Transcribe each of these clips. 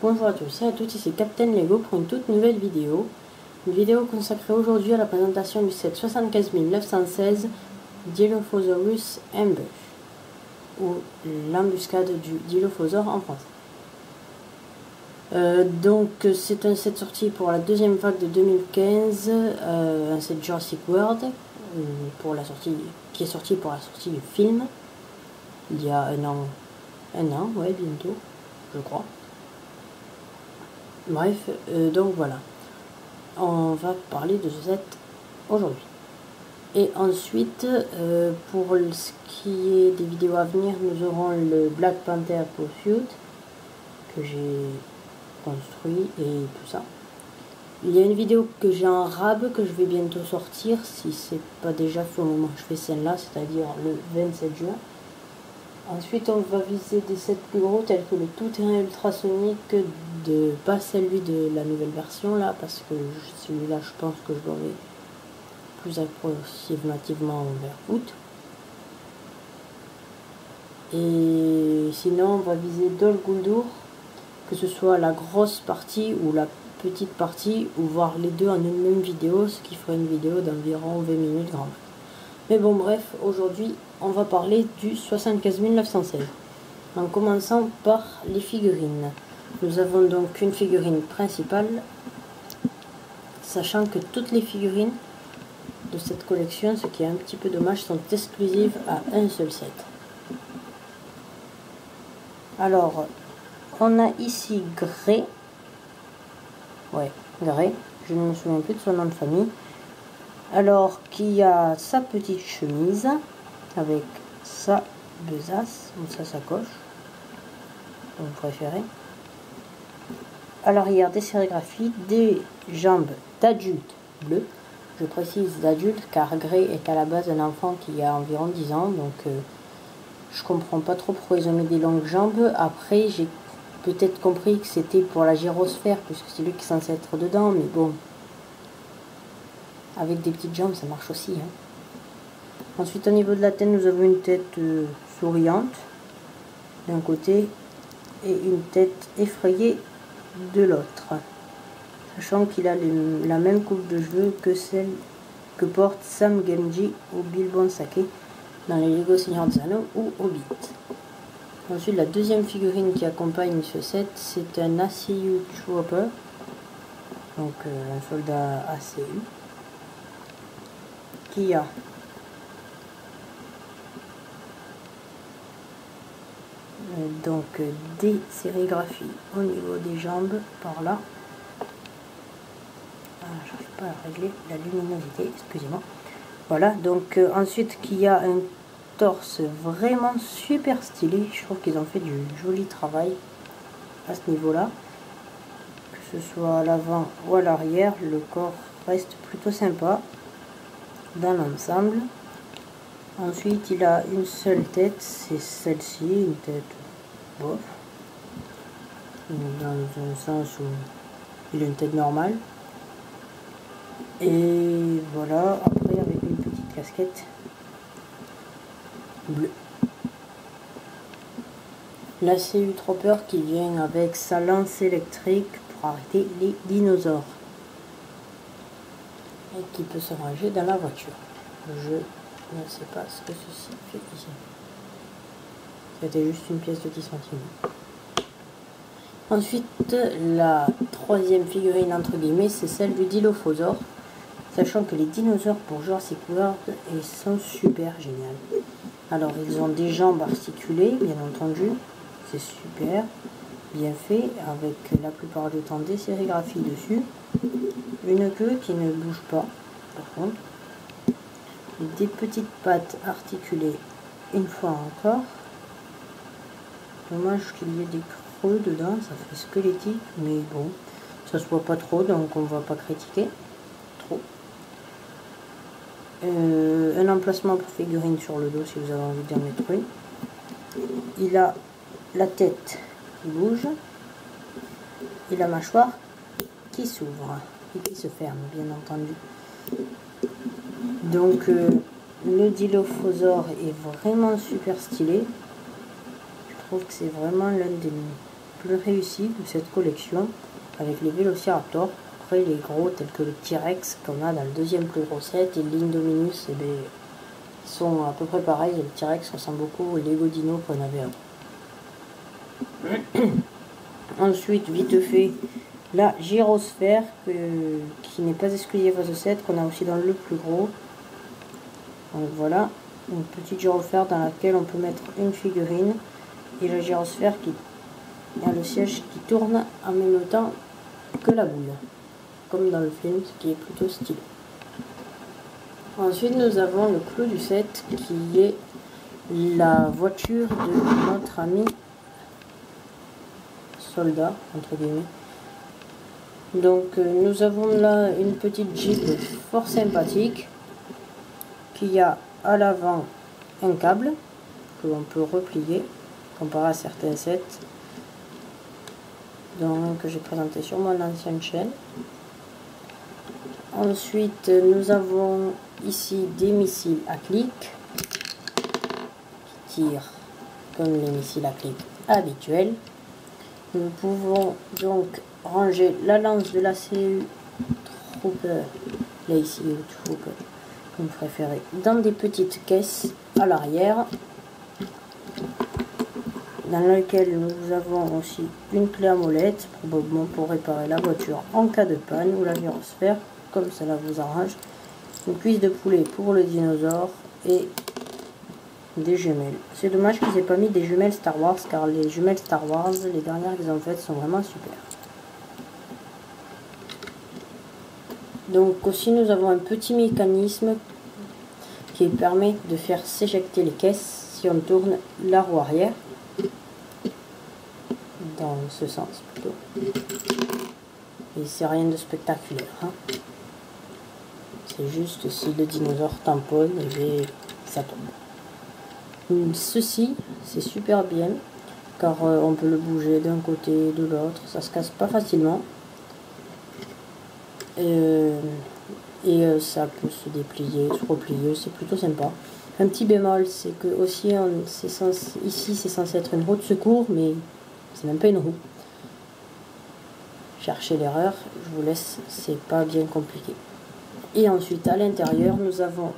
Bonjour à tous et à toutes, ici Captain Lego pour une toute nouvelle vidéo. Une vidéo consacrée aujourd'hui à la présentation du set 75916 Dilophosaurus Ambush, ou l'embuscade du Dilophosaure en français. Donc c'est un set sorti pour la deuxième vague de 2015, un set Jurassic World, qui est sorti pour la sortie du film, il y a un an, ouais, bientôt, je crois. Bref, donc voilà, on va parler de ce set aujourd'hui. Et ensuite, pour ce qui est des vidéos à venir, nous aurons le Black Panther Pursuit, que j'ai construit et tout ça. Il y a une vidéo que j'ai en rab que je vais bientôt sortir, si c'est pas déjà fait au moment où je fais celle-là, c'est-à-dire le 27 juin. Ensuite, on va viser des sets plus gros tels que le tout-terrain ultrasonique, pas celui de la nouvelle version là, parce que celui-là je pense que je l'aurai plus approximativement vers août. Et sinon, on va viser Dol Guldur, que ce soit la grosse partie ou la petite partie, ou voir les deux en une même vidéo, ce qui ferait une vidéo d'environ 20 minutes grand. Mais bon, bref, aujourd'hui on va parler du 75916 en commençant par les figurines. Nous avons donc une figurine principale, sachant que toutes les figurines de cette collection, ce qui est un petit peu dommage, sont exclusives à un seul set. Alors, on a ici Grey, je ne me souviens plus de son nom de famille, alors qui a sa petite chemise avec sa besace ou sa sacoche, comme vous préférez. À l'arrière des sérigraphies, des jambes d'adulte bleu. Je précise d'adulte car Grey est à la base un enfant qui a environ 10 ans, donc je comprends pas trop pourquoi ils ont mis des longues jambes. Après, j'ai peut-être compris que c'était pour la gyrosphère, puisque c'est lui qui est censé être dedans, mais bon, avec des petites jambes ça marche aussi, hein. Ensuite, au niveau de la tête, nous avons une tête souriante d'un côté et une tête effrayée de l'autre, sachant qu'il a la même coupe de cheveux que celle que porte Sam Gamgee ou Bilbo Sake dans les Lego Seigneur des Anneaux ou Hobbit. Ensuite, la deuxième figurine qui accompagne ce set, c'est un ACU Trooper, donc un soldat ACU, qui a donc des sérigraphies au niveau des jambes par là. J'arrive pas à régler la luminosité, excusez-moi. Voilà, donc ensuite qui a un torse vraiment super stylé. Je trouve qu'ils ont fait du joli travail à ce niveau là, que ce soit à l'avant ou à l'arrière, le corps reste plutôt sympa dans l'ensemble. Ensuite, il a une seule tête, c'est celle-ci, une tête bof, dans un sens où il a une tête normale. Et voilà, après avec une petite casquette bleue. La CU Trooper qui vient avec sa lance électrique pour arrêter les dinosaures. Et qui peut se ranger dans la voiture. Je ne sais pas ce que ceci fait ici. C'était juste une pièce de 10 centimes. Ensuite, la troisième figurine entre guillemets, c'est celle du Dilophosaure. Sachant que les dinosaures pour Jurassic World, ils sont super géniaux. Alors, ils ont des jambes articulées, bien entendu. C'est super bien fait, avec la plupart du temps des sérigraphies dessus. Une queue qui ne bouge pas, par contre. Des petites pattes articulées une fois encore. Dommage qu'il y ait des creux dedans, ça fait squelettique, mais bon, ça se voit pas trop, donc on va pas critiquer trop. Un emplacement pour figurine sur le dos si vous avez envie d'en mettre une. Il a la tête qui bouge et la mâchoire qui s'ouvre et qui se ferme, bien entendu. Donc le Dilophosaure est vraiment super stylé. Je trouve que c'est vraiment l'un plus réussis de cette collection avec les Vélociraptors. Après les gros tels que le T-Rex qu'on a dans le deuxième plus gros set et l'Indominus, ils sont à peu près pareils. Et le T-Rex ressemble beaucoup au Lego Dino qu'on avait avant. Ensuite, vite fait, la gyrosphère qui n'est pas exclusive à ce set, qu'on a aussi dans le plus gros. Donc voilà, une petite gyrosphère dans laquelle on peut mettre une figurine et la gyrosphère qui a le siège qui tourne en même temps que la boule, comme dans le film, ce qui est plutôt stylé. Ensuite, nous avons le clou du set qui est la voiture de notre ami soldat, entre guillemets. Donc nous avons là une petite Jeep fort sympathique qui a à l'avant un câble que l'on peut replier comparé à certains sets que j'ai présenté sur mon ancienne chaîne. Ensuite nous avons ici des missiles à clic qui tirent comme les missiles à clic habituels. Nous pouvons donc ranger la lance de la CU Trooper, la CU Trooper, comme préféré, dans des petites caisses à l'arrière, dans laquelle nous avons aussi une clé à molette, probablement pour réparer la voiture en cas de panne, ou la gyrosphère, comme cela vous arrange, une cuisse de poulet pour le dinosaure et des jumelles. C'est dommage qu'ils aient pas mis des jumelles Star Wars, car les jumelles Star Wars, les dernières qu'ils ont faites, sont vraiment super. Donc aussi nous avons un petit mécanisme qui permet de faire s'éjecter les caisses si on tourne la roue arrière, dans ce sens plutôt. Et c'est rien de spectaculaire, hein. C'est juste si le dinosaure tamponne, et ça tombe. Ceci, c'est super bien, car on peut le bouger d'un côté et de l'autre, ça se casse pas facilement. Ça peut se déplier, se replier, c'est plutôt sympa. Un petit bémol, c'est que aussi ici c'est censé être une roue de secours, mais c'est même pas une roue. Cherchez l'erreur, je vous laisse, c'est pas bien compliqué. Et ensuite à l'intérieur nous avons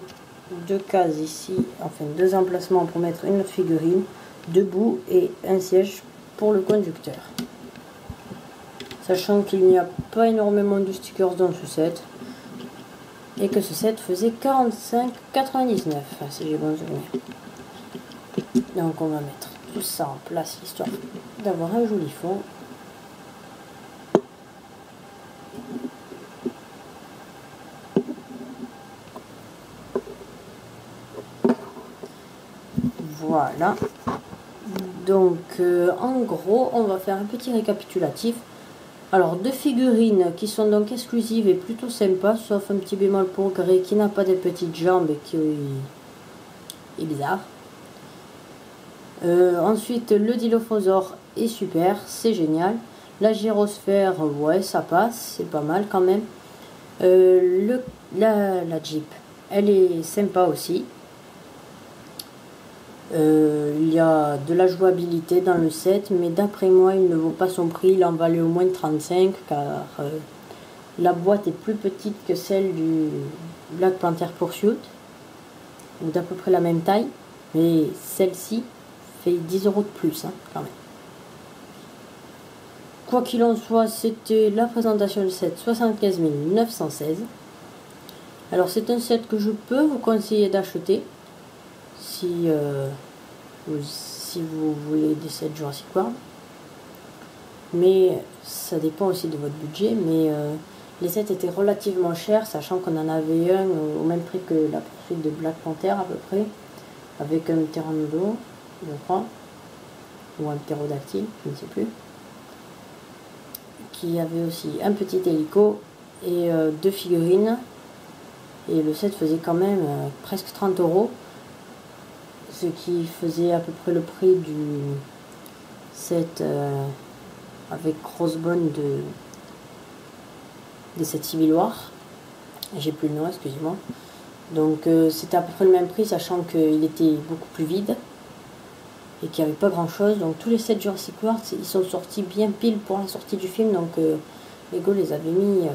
deux cases ici, enfin deux emplacements pour mettre une autre figurine, debout et un siège pour le conducteur. Sachant qu'il n'y a pas énormément de stickers dans ce set et que ce set faisait 45,99 si j'ai bon souvenir. Donc on va mettre tout ça en place histoire d'avoir un joli fond. Voilà. Donc en gros on va faire un petit récapitulatif. Alors deux figurines qui sont donc exclusives et plutôt sympas, sauf un petit bémol pour Grey qui n'a pas de petites jambes et qui est bizarre. Ensuite le Dilophosaure est super, c'est génial. La gyrosphère, ouais ça passe, c'est pas mal quand même. La Jeep, elle est sympa aussi. Il y a de la jouabilité dans le set, mais d'après moi il ne vaut pas son prix, il en valait au moins 35 car la boîte est plus petite que celle du Black Panther Pursuit, ou d'à peu près la même taille, mais celle-ci fait 10 € de plus hein, quand même. Quoi qu'il en soit, c'était la présentation du set 75 916. Alors c'est un set que je peux vous conseiller d'acheter si vous voulez des sets Jurassic World, mais ça dépend aussi de votre budget. Mais les sets étaient relativement chers, sachant qu'on en avait un au même prix que la poursuite de Black Panther à peu près, avec un pteranodon je crois, ou un ptérodactyle, je ne sais plus, qui avait aussi un petit hélico et deux figurines, et le set faisait quand même presque 30 €, ce qui faisait à peu près le prix du set avec Crossbone de cette Civil War. J'ai plus le nom, excusez-moi. Donc c'était à peu près le même prix, sachant qu'il était beaucoup plus vide. et qu'il n'y avait pas grand chose. Donc tous les 7 Jurassic World, ils sont sortis bien pile pour la sortie du film. Donc Lego les avait mis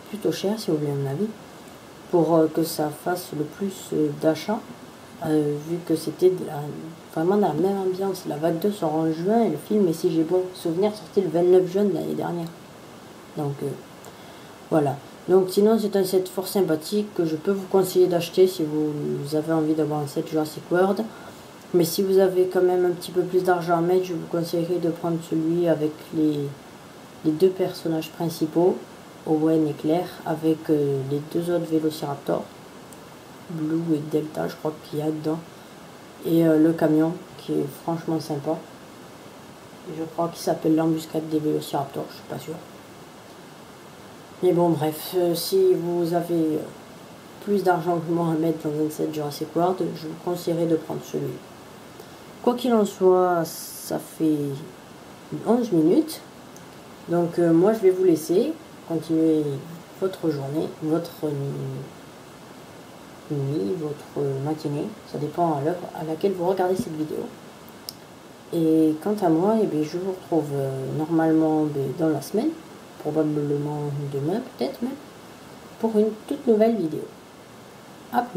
plutôt cher, si vous voulez mon avis, pour que ça fasse le plus d'achats. Vu que c'était vraiment dans la même ambiance. La vague 2 sort en juin et le film est, si j'ai bon souvenir, sorti le 29 juin de l'année dernière. Donc voilà. Donc sinon c'est un set fort sympathique que je peux vous conseiller d'acheter si vous avez envie d'avoir un set Jurassic World. Mais si vous avez quand même un petit peu plus d'argent à mettre, je vous conseillerais de prendre celui avec les 2 personnages principaux, Owen et Claire, avec les 2 autres Vélociraptors, Blue et Delta, je crois qu'il y a dedans, et le camion qui est franchement sympa. Je crois qu'il s'appelle l'embuscade des Vélociraptors, je suis pas sûr. Mais bon, bref, si vous avez plus d'argent que moi à mettre dans un set Jurassic World, je vous conseillerais de prendre celui. Quoi qu'il en soit, ça fait 11 minutes. Donc moi je vais vous laisser continuer votre journée, votre nuit, votre matinée. Ça dépend à l'heure à laquelle vous regardez cette vidéo. Et quant à moi, je vous retrouve normalement dans la semaine, probablement demain peut-être même, pour une toute nouvelle vidéo. À plus.